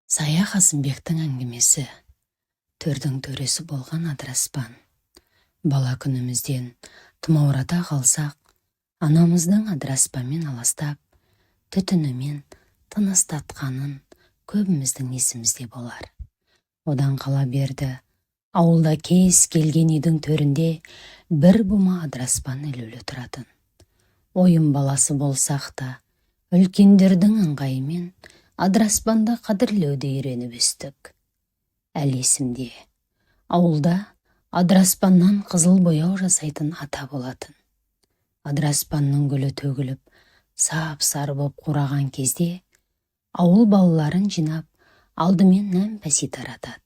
Сая Қасымбектің әңгімесі, төрдің төресі болған адыраспан. Бала күнімізден тұмаурата қалсақ, анамыздың адыраспанмен аластап, түтінімен тыныстатқанын көбіміздің есімізде болар. Одан қала берді, ауылда кез келген үйдің төрінде бір бума адыраспан ілулі тұратын. Ойын баласы болсақ та, үлкендердің ыңғайымен адыраспанды қадірлеуді үйреніп өстік. Әлі есімде, ауылда адыраспаннан қызыл бояу жасайтын ата болатын. Адыраспанның гүлі төгіліп, сап-сары боп қураған кезде, ауыл балаларын жинап, алдымен нәм-пәси таратады.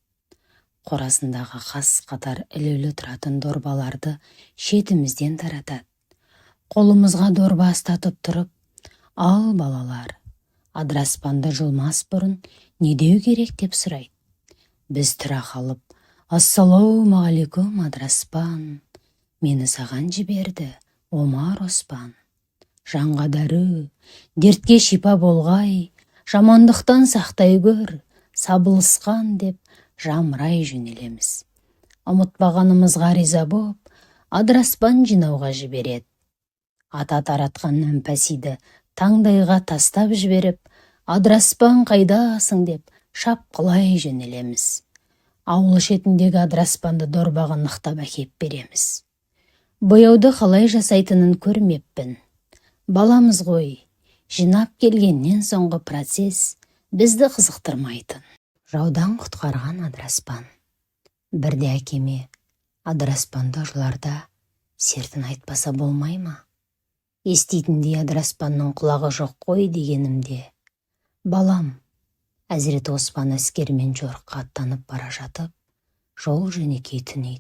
Қорасындағы қас қатар ілулі тұратын дорбаларды шетімізден таратады. Қолымызға дорба ұстатып тұрып, ал балалар, адыраспанды жылмас бұрын не деу керек деп сұрайды. Біз тұра қалып, ассалаумағалейкум адыраспан, мені саған жіберді Омар Оспан. Жанға дәрі, дертке шипа болғай, жамандықтан сақтай көр, сабылысқан деп жамырай жөнелеміз. Ұмытпағанымызға риза боп, адыраспан жинауға жібереді. Ата таратқан нәмпәсиді таңдайға тастап жіберіп, адыраспан қайдасың деп шапқылай жөнелеміз. Ауыл шетіндегі адыраспанды дорбаға нықтап әкеп береміз. Бояуды қалай жасайтынын көрмеппін. Баламыз ғой, жинап келгеннен соңғы процесс бізді қызықтырмайтын. Жаудан құтқарған адыраспан. Бірде әкеме адыраспанды жыларда сертін айтпаса болмай ма? Еститіндей адыраспанның құлағы жоқ қой дегенімде, балам, Әзіреті Оспан әскермен жорыққа аттанып бара жатып, жол жөнекей түнейді.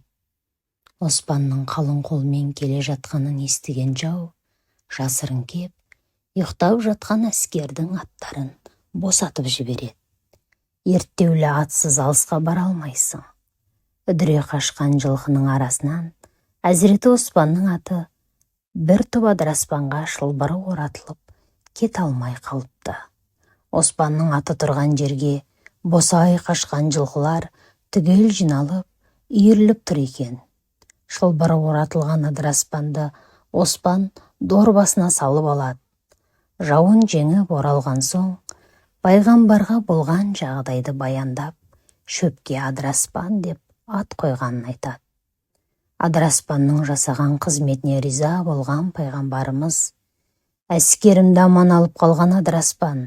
Оспанның қалың қолмен келе жатқанын естіген жау, жасырын кеп, ұйықтап жатқан әскердің аттарын босатып жібереді. Ерттеулі атсыз алысқа бара алмайсың. Үдіре қашқан жылқының арасынан Әзіреті Оспанның аты бір топ адыраспанға шылбыры оратылып, кет алмай қалыпты. Оспанның аты тұрған жерге босай қашқан жылқылар түгел жиналып, үйіріліп тұр екен. Шылбыры оратылған адыраспанды Оспан дорбасына салып алады. Жауын жеңіп оралған соң, пайғамбарға болған жағдайды баяндап, шөпке адыраспан деп ат қойғанын айтады. Адыраспанның жасаған қызметіне риза болған пайғамбарымыз, әскерімді аман алып қалған адыраспан,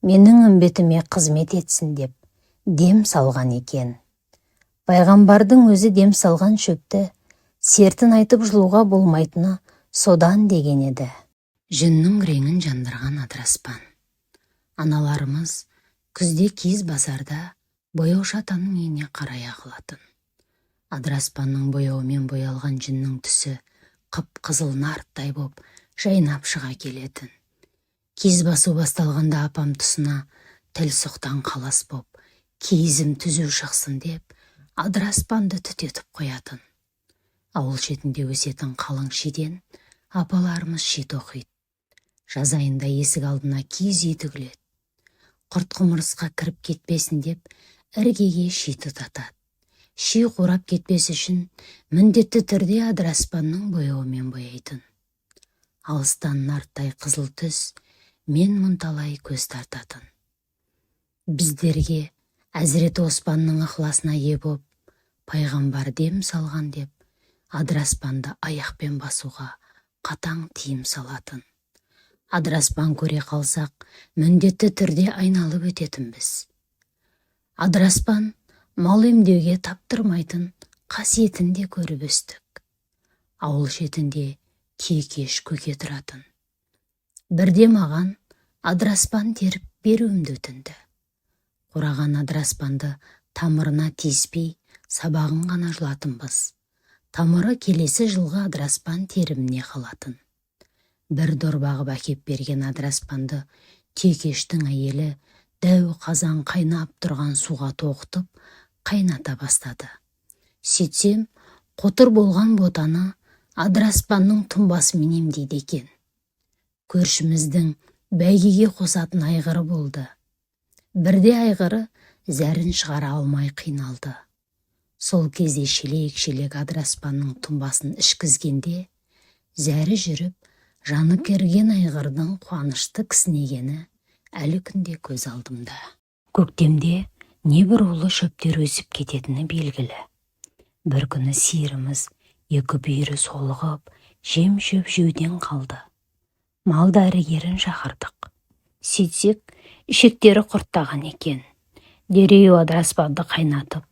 менің үмбетіме қызмет етсін деп дем салған екен. Пайғамбардың өзі дем салған шөпті сертін айтып жылуға болмайтыны содан деген еді. Жүннің реңін жандырған адыраспан. Аналарымыз күзде киіз базарда бояушы атаның үйіне қарая қылатын. Адыраспанның бояуымен боялған жүннің түсі қып-қызыл нарттай боп жайнап шыға келетін. Киіз басу басталғанда апам тұсына тіл сұқтан қалас боп, киізім түзу шықсын деп, адыраспанды түтетіп қоятын. Ауыл шетінде өсетін қалың шиден апаларымыз шит оқиды. Жаз айында есік алдына киіз үй тігіледі. Құрт құмырсқа кіріп кетпесін деп, іргеге ши тұтатады. Ши қурап кетпес үшін міндетті түрде адыраспанның бояуымен бояйтын. Алыстан нарттай қызыл түс мен мұнталай көз тартатын. Біздерге Әзіреті Оспанның ықыласына ие боп, пайғамбар дем салған деп, адыраспанды аяқпен басуға қатаң тиым салатын. Адыраспан көре қалсақ, міндетті түрде айналып өтетінбіз. Адыраспан мал емдеуге таптырмайтын қасиетін де көріп өстік. Ауыл шетінде кекеш көке тұратын. Бірде маған адыраспан теріп беруімді өтінді. Қураған адыраспанды тамырына тиіспей, сабағын ғана жылатынбыз. Тамыры келесі жылғы адыраспан теріміне қалатын. Бір дорбағып әкеп берген адыраспанды кекештің әйелі дәу қазан қайнап тұрған суға тоқытып, қайната бастады. Сөйтсем, қотыр болған ботаны адыраспанның тұнбасымен емдейді екен. Көршіміздің бәйгеге қосатын айғыры болды. Бірде айғыры зәрін шығара алмай қиналды. Сол кезде шелек-шелек адыраспанның тұнбасын ішкізгенде, зәрі жүріп, жаны керген айғырдың қуанышты кісінегені әлі күнде көз алдымда. Көктемде небір улы шөптер өсіп кететіні белгілі. Бір күні сиырымыз екі бүйірі солығып, жем-шөп жеуден қалды. Мал дәрігерін шақырдық. Сөйтсек, ішектері құрттаған екен. Дереу адыраспанды қайнатып,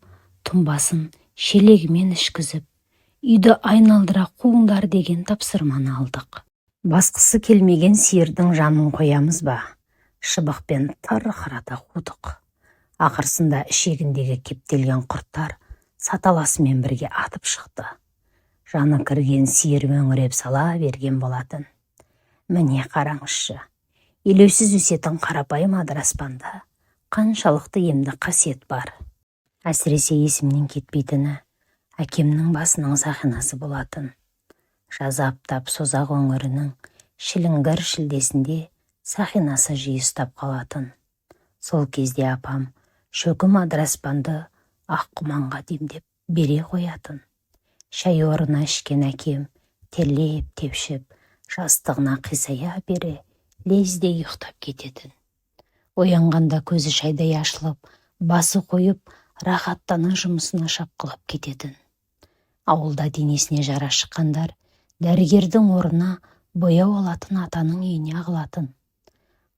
тұнбасын шелегімен ішкізіп, үйді айналдыра қуыңдар деген тапсырманы алдық. Басқысы келмеген сиырдың жанын қоямыз ба? Шыбықпен тырқырата қудық. Ақырсында ішегіндегі кептелген құрттар саталасымен бірге атып шықты. Жаны кірген сиыр мөңіреп сала берген болатын. Міне қараңызшы, елеусіз өсетін қарапайым адыраспанда қаншалықты емді қасиет бар. Әсіресе есімнен кетпейтіні әкемнің басының сақинасы болатын. Жаза аптап Созақ өңірінің Шіліңгір шілдесінде сақинасы жиі ұстап қалатын. Сол кезде апам шөкім адыраспанды ақ құманға демдеп бере қоятын. Шай орнына ішкен әкем терлеп тепшіп, жастығына қисая бере лезде ұйықтап кететін. Оянғанда көзі шайдай ашылып, басы қойып, рахаттана жұмысына шапқылап кететін. Ауылда денесіне жара шыққандар дәрігердің орнына бояу алатын атаның үйіне ағылатын.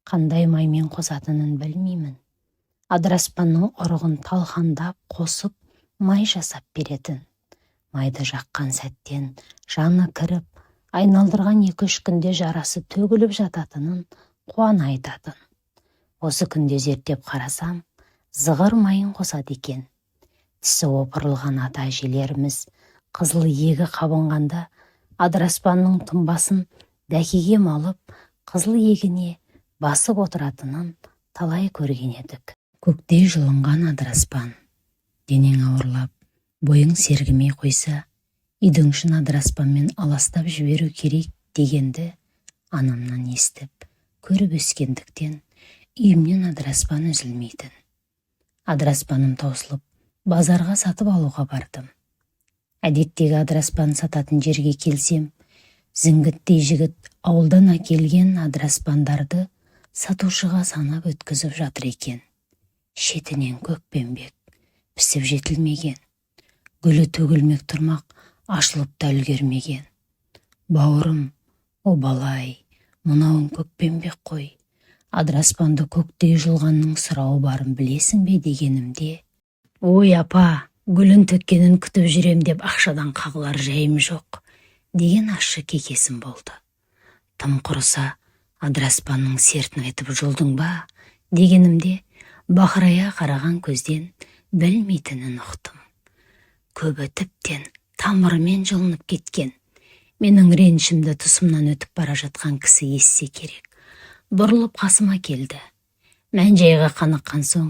Қандай маймен қосатынын білмеймін. Адыраспанның ұрығын талқандап қосып, май жасап беретін. Майды жаққан сәттен жаны кіріп, айналдырған 2-3 күнде жарасы төгіліп жататынын қуана айтатын. Осы күнде зерттеп қарасам, зығыр майын қосады екен. Тісі опырылған ата әжелеріміз қызыл егі қабынғанда адыраспанның тұнбасын дәкеге малып, қызыл егіне басып отыратынын талай көрген едік. Көктей жылынған адыраспан. Денең ауырлап, бойың сергімей қойса, үйдің ішін адыраспанмен аластап жіберу керек дегенді анамнан естіп, көріп өскендіктен үйімнен адыраспан үзілмейтін. Адыраспаным таусылып, базарға сатып алуға бардым. Әдеттегі адыраспан сататын жерге келсем, зіңгіттей жігіт ауылдан әкелген адыраспандарды сатушыға санап өткізіп жатыр екен. Шетінен көкпенбек, пісіп жетілмеген. Гүлі төгілмек тұрмақ, ашылып та үлгермеген. Бауырым, о балай, мынауың көкпенбек қой. Адыраспанды көктей жылғанның сұрауы барын білесің бе дегенімде, ой апа, гүлін төккенін күтіп жүрем деп ақшадан қағылар жайым жоқ, деген ащы кекесім болды. Тым құрыса, адыраспанның сертін айтып жолдың ба, дегенімде, бақырая қараған көзден білмейтінін ұқтым. Көбі тіптен тамырымен жылынып кеткен. Менің ренішімді тұсымнан өтіп бара жатқан кісі естісе керек. Бұрылып қасыма келді. Мән-жайға қаныққан соң,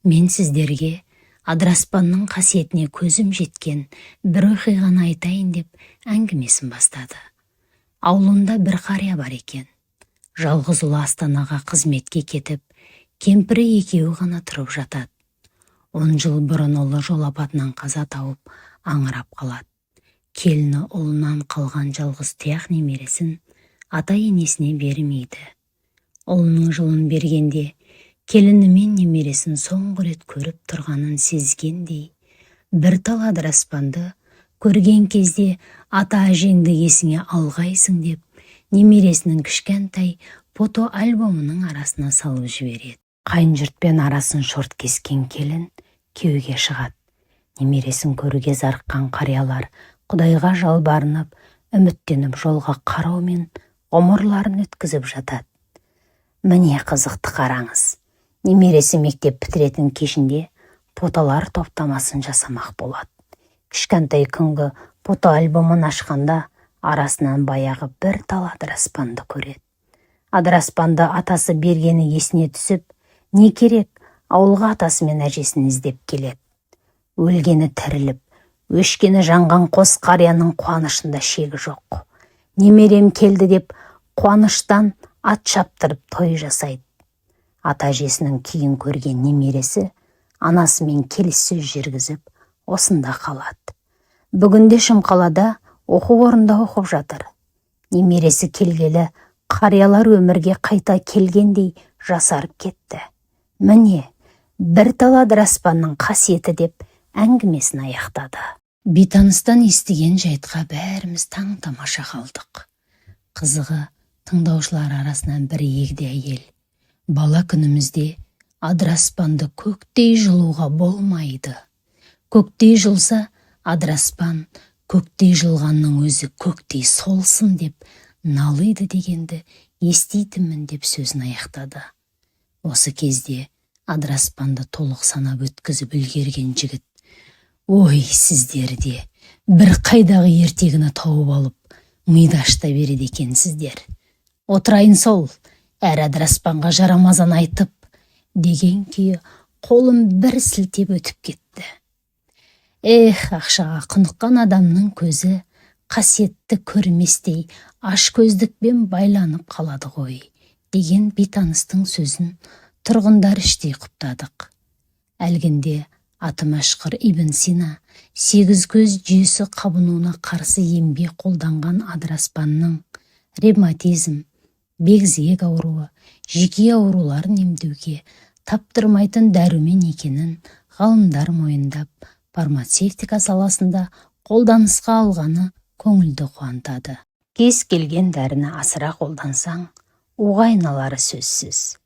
мен сіздерге адыраспанның қасиетіне көзім жеткен бір оқиғаны айтайын деп әңгімесін бастады. Аулында бір қария бар екен. Жалғыз ұлы Астанаға қызметке кетіп, кемпірі екеуі ғана тұрып жатады. 10 жыл бұрын ұлы жол апатынан қаза тауып аңырап қалады. Келіні ұлынан қалған жалғыз тұяқ немересін ата енесіне бермейді. Ұлының жылын бергенде келіні мен немересін соңғы рет көріп тұрғанын сезгендей, бір тал адыраспанды көрген кезде ата әжеңді есіңе алғайсың деп, немересінің кішкентай фото альбомының арасына салып жібереді. Қайын жұртпен арасын шорт кескен келін күйеуге шығады. Немересін көруге зарыққан қариялар Құдайға жалбарынып, үміттеніп жолға қараумен ғұмырларын өткізіп жатады. Міне қызықты қараңыз. Немересі мектеп бітіретін кешінде фотолар топтамасын жасамақ болады. Кішкентай күнгі фото альбомын ашқанда арасынан баяғы бір тал адыраспанды көреді. Адыраспанды атасы бергені есіне түсіп, не керек, ауылға атасы мен әжесін іздеп келеді. Өлгені тіріліп, өшкені жанған қос қарияның қуанышында шегі жоқ. Немерем келді деп қуаныштан ат шаптырып той жасайды. ата әжесінің күйін көрген немересі анасымен келіссөз жүргізіп осында қалады. Бүгінде Шымқалада оқу орнында оқып жатыр. Немересі келгелі қариялар өмірге қайта келгендей жасарып кетті. Міне, бір тал адыраспанның қасиеті деп әңгімесін аяқтады. Бейтаныстан естіген жайтқа бәріміз таң-тамаша қалдық. Қызығы, тыңдаушылар арасынан бір егде әйел: бала күнімізде адыраспанды көктей жылуға болмайды. Көктей жылса, адыраспан көктей жылғанның өзі көктей солсын деп налиды дегенді естейтінмін деп сөзін аяқтады. Осы кезде адыраспанды толық санап өткізіп үлгерген жігіт: ой, сіздерде бір қайдағы ертегіні тауып алып миды ашта береді екенсіздер. Отырайын сол, әр адыраспанға жарамазан айтып, деген күйі қолым бір сілтеп өтіп кетті. Ақшаға құныққан адамның көзі қасиетті көрместей аш көздікпен байланып қалады ғой, деген бейтаныстың сөзін тұрғындар іштей құптадық. Әлгінде аты мәшһүр Ибн Сина 8 көз жүйесі қабынуына қарсы емге қолданған адыраспанның ревматизм, бекзиек ауруы, жүйке ауруларын емдеуге таптырмайтын дәрумен екенін ғалымдар мойындап, фармацевтика саласында қолданысқа алғаны көңілді қуантады. Кез келген дәріні асыра қолдансаң, уға айналары сөзсіз.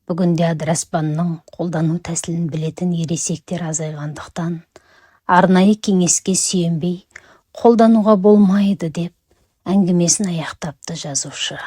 Бүгінде адыраспанның қолдану тәсілін білетін ересектер азайғандықтан, арнайы кеңеске сүйенбей қолдануға болмайды деп әңгімесін аяқтапты жазушы.